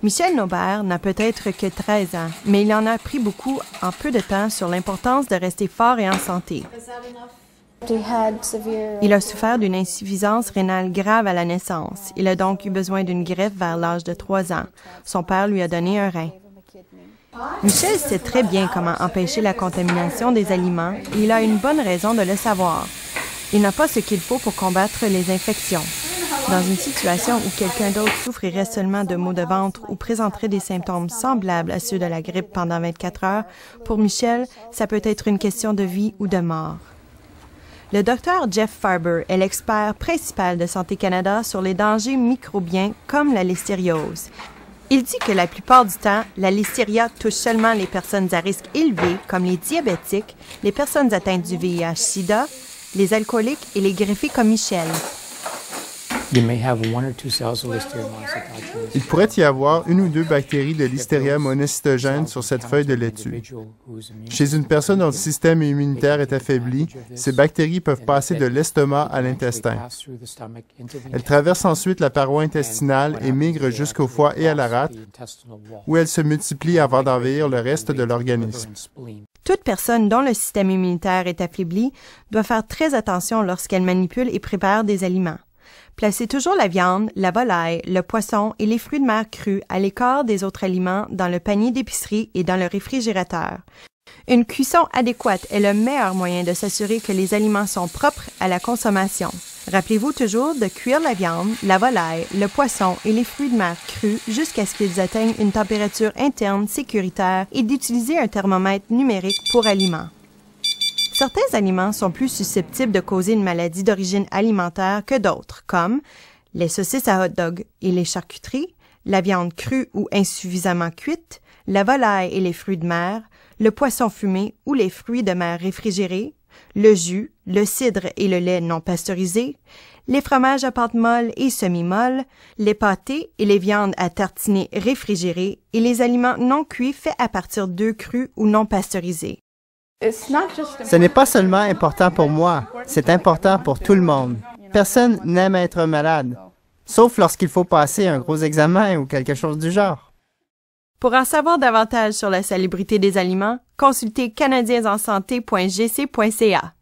Michel Naubert n'a peut-être que 13 ans, mais il en a appris beaucoup en peu de temps sur l'importance de rester fort et en santé. Il a souffert d'une insuffisance rénale grave à la naissance. Il a donc eu besoin d'une greffe vers l'âge de 3 ans. Son père lui a donné un rein. Michel sait très bien comment empêcher la contamination des aliments et il a une bonne raison de le savoir. Il n'a pas ce qu'il faut pour combattre les infections. Dans une situation où quelqu'un d'autre souffrirait seulement de maux de ventre ou présenterait des symptômes semblables à ceux de la grippe pendant 24 heures, pour Michel, ça peut être une question de vie ou de mort. Le docteur Jeff Farber est l'expert principal de Santé Canada sur les dangers microbiens comme la listériose. Il dit que la plupart du temps, la listeria touche seulement les personnes à risque élevé, comme les diabétiques, les personnes atteintes du VIH-Sida, les alcooliques et les greffés comme Michel. Il pourrait y avoir une ou deux bactéries de Listeria monocytogène sur cette feuille de laitue. Chez une personne dont le système immunitaire est affaibli, ces bactéries peuvent passer de l'estomac à l'intestin. Elles traversent ensuite la paroi intestinale et migrent jusqu'au foie et à la rate, où elles se multiplient avant d'envahir le reste de l'organisme. Toute personne dont le système immunitaire est affaibli doit faire très attention lorsqu'elle manipule et prépare des aliments. Placez toujours la viande, la volaille, le poisson et les fruits de mer crus à l'écart des autres aliments dans le panier d'épicerie et dans le réfrigérateur. Une cuisson adéquate est le meilleur moyen de s'assurer que les aliments sont propres à la consommation. Rappelez-vous toujours de cuire la viande, la volaille, le poisson et les fruits de mer crus jusqu'à ce qu'ils atteignent une température interne sécuritaire et d'utiliser un thermomètre numérique pour aliments. Certains aliments sont plus susceptibles de causer une maladie d'origine alimentaire que d'autres, comme les saucisses à hot dog et les charcuteries, la viande crue ou insuffisamment cuite, la volaille et les fruits de mer, le poisson fumé ou les fruits de mer réfrigérés, le jus, le cidre et le lait non pasteurisé, les fromages à pâte molle et semi-molle, les pâtés et les viandes à tartiner réfrigérées et les aliments non cuits faits à partir d'œufs crus ou non pasteurisés. Ce n'est pas seulement important pour moi, c'est important pour tout le monde. Personne n'aime être malade, sauf lorsqu'il faut passer un gros examen ou quelque chose du genre. Pour en savoir davantage sur la salubrité des aliments, consultez canadiensensanté.gc.ca.